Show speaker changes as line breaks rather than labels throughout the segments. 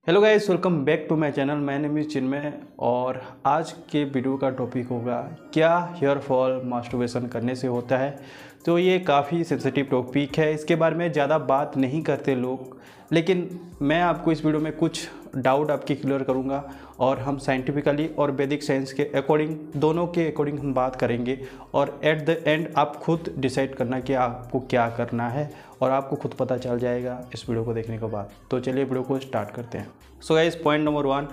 Hello guys, welcome back to my channel. मैं name is Chinmay और आज के वीडियो का टॉपिक होगा क्या हेयर फॉल मास्टरबेशन करने से होता है। तो ये काफ़ी सेंसिटिव टॉपिक है, इसके बारे में ज़्यादा बात नहीं करते लोग, लेकिन मैं आपको इस वीडियो में कुछ डाउट आपकी क्लियर करूंगा और हम साइंटिफिकली और वैदिक साइंस के अकॉर्डिंग, दोनों के अकॉर्डिंग हम बात करेंगे और एट द एंड आप खुद डिसाइड करना कि आपको क्या करना है और आपको खुद पता चल जाएगा इस वीडियो को देखने के बाद। तो चलिए वीडियो को स्टार्ट करते हैं। So guys, point number 1,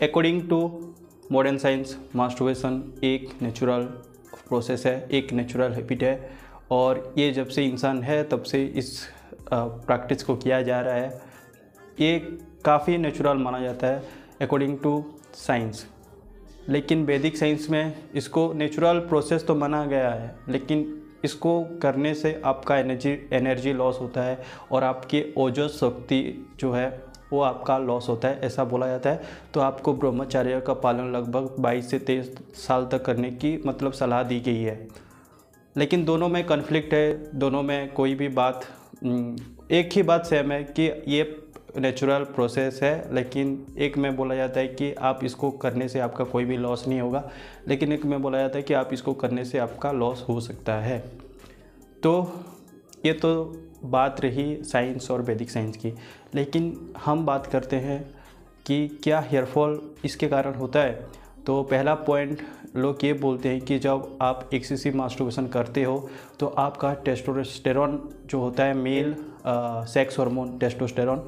according to modern science masturbation एक नेचुरल प्रोसेस है, एक नेचुरल हैबिट है और ये जब से इंसान है तब से इस प्रैक्टिस को किया जा रहा है। ये काफ़ी नेचुरल माना जाता है अकॉर्डिंग टू साइंस, लेकिन वैदिक साइंस में इसको नेचुरल प्रोसेस तो माना गया है, लेकिन इसको करने से आपका एनर्जी लॉस होता है और आपकी ओजस शक्ति जो है वो आपका लॉस होता है, ऐसा बोला जाता है। तो आपको ब्रह्मचर्य का पालन लगभग 22 से 23 साल तक करने की सलाह दी गई है। लेकिन दोनों में कन्फ्लिक्ट है, दोनों में कोई भी बात एक ही बात सेम है कि ये नेचुरल प्रोसेस है, लेकिन एक में बोला जाता है कि आप इसको करने से आपका कोई भी लॉस नहीं होगा, लेकिन एक में बोला जाता है कि आप इसको करने से आपका लॉस हो सकता है। तो ये तो बात रही साइंस और वैदिक साइंस की, लेकिन हम बात करते हैं कि क्या हेयर फॉल इसके कारण होता है। तो पहला पॉइंट, लोग ये बोलते हैं कि जब आप एक्सेसिव मास्टरबेशन करते हो तो आपका टेस्टोस्टेरोन जो होता है, मेल सेक्स हार्मोन टेस्टोस्टेरोन,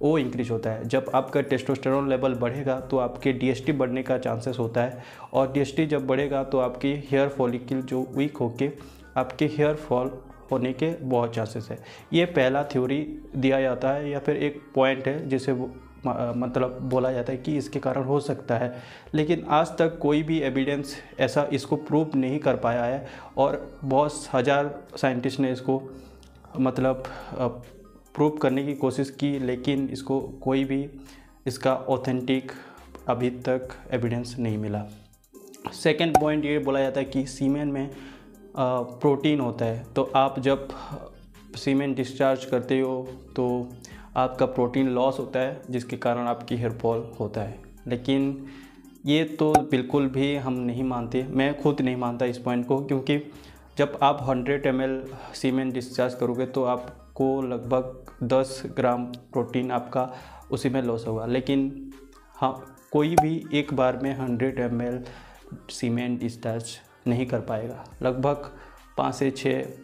वो इंक्रीज होता है। जब आपका टेस्टोस्टेरोन लेवल बढ़ेगा तो आपके डीएसटी बढ़ने का चांसेस होता है और डीएसटी जब बढ़ेगा तो आपकी हेयर फॉलिकल जो वीक होके आपके हेयर फॉल होने के बहुत चांसेस है। ये पहला थ्योरी दिया जाता है या फिर एक पॉइंट है जिसे बोला जाता है कि इसके कारण हो सकता है, लेकिन आज तक कोई भी एविडेंस ऐसा इसको प्रूव नहीं कर पाया है और बहुत हज़ार साइंटिस्ट ने इसको प्रूव करने की कोशिश की, लेकिन इसको कोई भी इसका ऑथेंटिक अभी तक एविडेंस नहीं मिला। सेकंड पॉइंट ये बोला जाता है कि सीमेन में प्रोटीन होता है, तो आप जब सीमेन डिस्चार्ज करते हो तो आपका प्रोटीन लॉस होता है जिसके कारण आपकी हेयर फॉल होता है। लेकिन ये तो बिल्कुल भी हम नहीं मानते, मैं खुद नहीं मानता इस पॉइंट को, क्योंकि जब आप 100 ml सीमेन डिस्चार्ज करोगे तो आपको लगभग 10 ग्राम प्रोटीन आपका उसी में लॉस होगा। लेकिन हाँ, कोई भी एक बार में 100 ml सीमेन डिस्चार्ज नहीं कर पाएगा, लगभग 5 से 6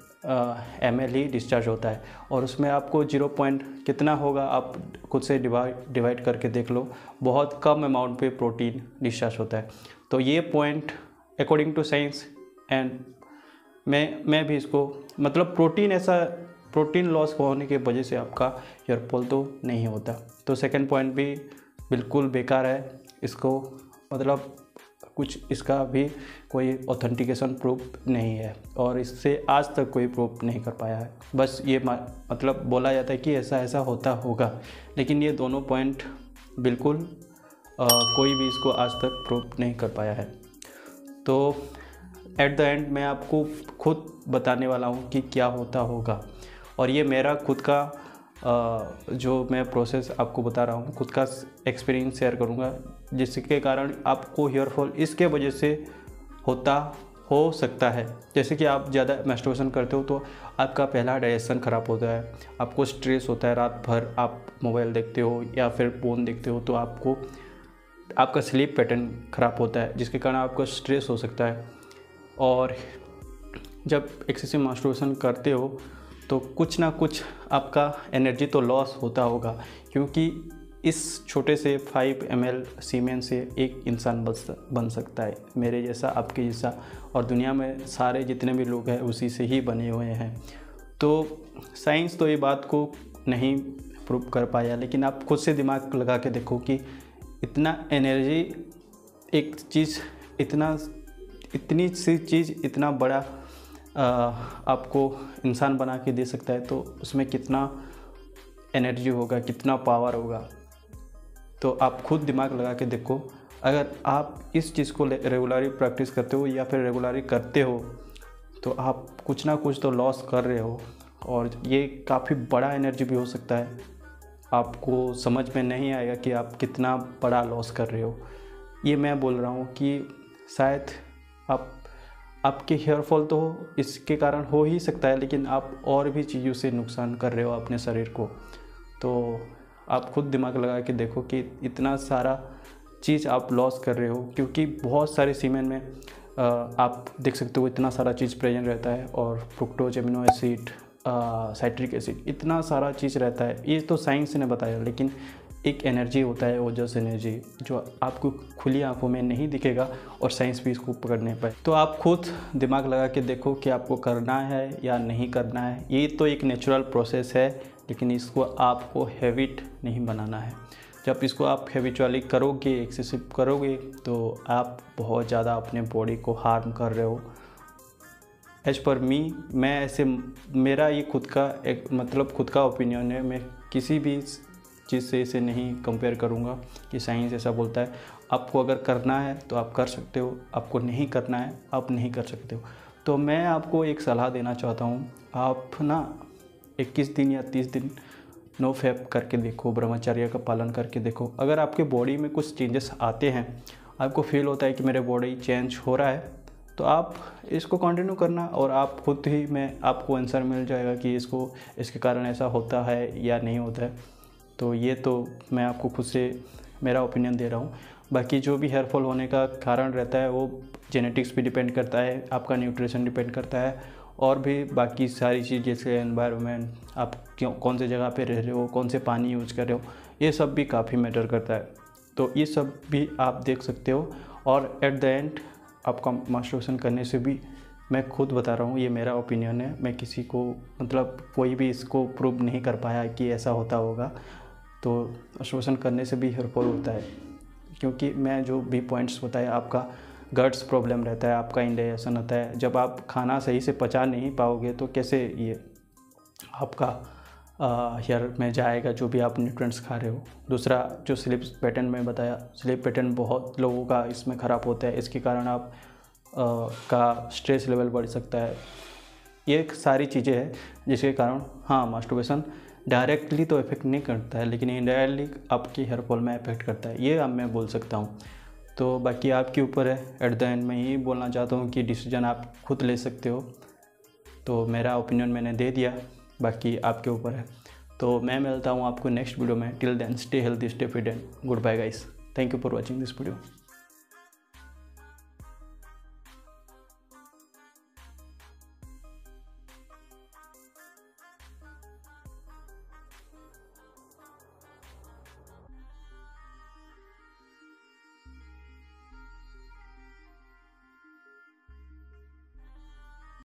ml ही डिस्चार्ज होता है और उसमें आपको 0 पॉइंट कितना होगा आप खुद से डिवाइड करके देख लो, बहुत कम अमाउंट पे प्रोटीन डिस्चार्ज होता है। तो ये point according to science and मैं भी इसको प्रोटीन लॉस होने के वजह से आपका हेयर फॉल तो नहीं होता। तो सेकंड पॉइंट भी बिल्कुल बेकार है, इसको कुछ इसका भी कोई ऑथेंटिकेशन प्रूफ नहीं है और इससे आज तक कोई प्रूफ नहीं कर पाया है। बस ये बोला जाता है कि ऐसा ऐसा होता होगा, लेकिन ये दोनों पॉइंट बिल्कुल कोई भी इसको आज तक प्रूफ नहीं कर पाया है। तो एट द एंड मैं आपको खुद बताने वाला हूँ कि क्या होता होगा और ये मेरा खुद का जो मैं प्रोसेस आपको बता रहा हूँ, खुद का एक्सपीरियंस शेयर करूँगा, जिसके कारण आपको हेयर फॉल इसके वजह से हो सकता है। जैसे कि आप ज़्यादा मास्टरबेशन करते हो तो आपका पहला डाइजेशन ख़राब होता है, आपको स्ट्रेस होता है, रात भर आप मोबाइल देखते हो या फिर फ़ोन देखते हो तो आपका स्लीप पैटर्न ख़राब होता है, जिसके कारण आपको स्ट्रेस हो सकता है। और जब एक्सेसिव मास्टरबेशन करते हो तो कुछ ना कुछ आपका एनर्जी तो लॉस होता होगा, क्योंकि इस छोटे से 5 ml सीमेन से एक इंसान बन सकता है, मेरे जैसा, आपके जैसा, और दुनिया में सारे जितने भी लोग हैं उसी से ही बने हुए हैं। तो साइंस तो ये बात को नहीं प्रूव कर पाया, लेकिन आप खुद से दिमाग लगा के देखो कि इतना एनर्जी एक चीज़, इतनी सी चीज़ इतना बड़ा आपको इंसान बना के दे सकता है, तो उसमें कितना एनर्जी होगा, कितना पावर होगा। तो आप खुद दिमाग लगा के देखो, अगर आप इस चीज़ को रेगुलरली प्रैक्टिस करते हो या फिर रेगुलरली करते हो तो आप कुछ ना कुछ तो लॉस कर रहे हो और ये काफ़ी बड़ा एनर्जी भी हो सकता है। आपको समझ में नहीं आएगा कि आप कितना बड़ा लॉस कर रहे हो। ये मैं बोल रहा हूँ कि शायद आपके हेयर फॉल तो इसके कारण हो ही सकता है, लेकिन आप और भी चीज़ों से नुकसान कर रहे हो अपने शरीर को। तो आप खुद दिमाग लगा के देखो कि इतना सारा चीज़ आप लॉस कर रहे हो, क्योंकि बहुत सारे सीमेंट में आप देख सकते हो इतना सारा चीज़ प्रेजेंट रहता है, और fructose, amino acid, citric acid, इतना सारा चीज़ रहता है। ये तो साइंस ने बताया, लेकिन एक एनर्जी होता है, ओजस एनर्जी, जो आपको खुली आंखों में नहीं दिखेगा और साइंस भी इसको पकड़ने पाए। तो आप खुद दिमाग लगा के देखो कि आपको करना है या नहीं करना है। ये तो एक नेचुरल प्रोसेस है, लेकिन इसको आपको हैबिट नहीं बनाना है। जब इसको आप हैबिचुअली करोगे, एक्सेसिव करोगे, तो आप बहुत ज़्यादा अपने बॉडी को हार्म कर रहे हो। एज पर मी, मैं ऐसे, मेरा ये खुद का एक खुद का ओपिनियन है। मैं किसी भी चीज़ से इसे नहीं कंपेयर करूँगा कि साइंस ऐसा बोलता है। आपको अगर करना है तो आप कर सकते हो, आपको नहीं करना है आप नहीं कर सकते हो। तो मैं आपको एक सलाह देना चाहता हूँ, आप ना 21 दिन या 30 दिन नो फैप करके देखो, ब्रह्मचर्य का पालन करके देखो। अगर आपके बॉडी में कुछ चेंजेस आते हैं, आपको फील होता है कि मेरे बॉडी चेंज हो रहा है, तो आप इसको कंटिन्यू करना, और आप खुद ही में आपको आंसर मिल जाएगा कि इसके कारण ऐसा होता है या नहीं होता है। तो ये तो मैं आपको खुद से मेरा ओपिनियन दे रहा हूँ। बाकी जो भी हेयर फॉल होने का कारण रहता है वो जेनेटिक्स पे डिपेंड करता है, आपका न्यूट्रिशन डिपेंड करता है, और भी बाकी सारी चीज़ जैसे एनवायरनमेंट, आप कौन से जगह पे रह रहे हो, कौन से पानी यूज कर रहे हो, ये सब भी काफ़ी मैटर करता है। तो ये सब भी आप देख सकते हो। और एट द एंड आपका मास्टरबेशन करने से भी, मैं खुद बता रहा हूँ, ये मेरा ओपिनियन है, मैं किसी को कोई भी इसको प्रूव नहीं कर पाया कि ऐसा होता होगा। तो मास्टरबेशन करने से भी हेयर फॉल होता है, क्योंकि मैं जो भी पॉइंट्स बताए, आपका गट्स प्रॉब्लम रहता है, आपका इंडाइजेशन होता है। जब आप खाना सही से पचा नहीं पाओगे तो कैसे ये आपका हेयर में जाएगा जो भी आप न्यूट्रिएंट्स खा रहे हो। दूसरा जो स्लीप पैटर्न में बताया, स्लीप पैटर्न बहुत लोगों का इसमें ख़राब होता है। इसके कारण आप का स्ट्रेस लेवल बढ़ सकता है। ये सारी चीज़ें हैं जिसके कारण हाँ, मास्टरबेशन डायरेक्टली तो इफेक्ट नहीं करता है, लेकिन इनडायरेक्टली आपकी हेयर फॉल में इफेक्ट करता है, ये अब मैं बोल सकता हूँ। तो बाकी आपके ऊपर है। एट द एंड मैं यही बोलना चाहता हूँ कि डिसीजन आप खुद ले सकते हो। तो मेरा ओपिनियन मैंने दे दिया, बाकी आपके ऊपर है। तो मैं मिलता हूँ आपको नेक्स्ट वीडियो में। Till then stay healthy, stay fit and goodbye guys. Thank you for watching this video.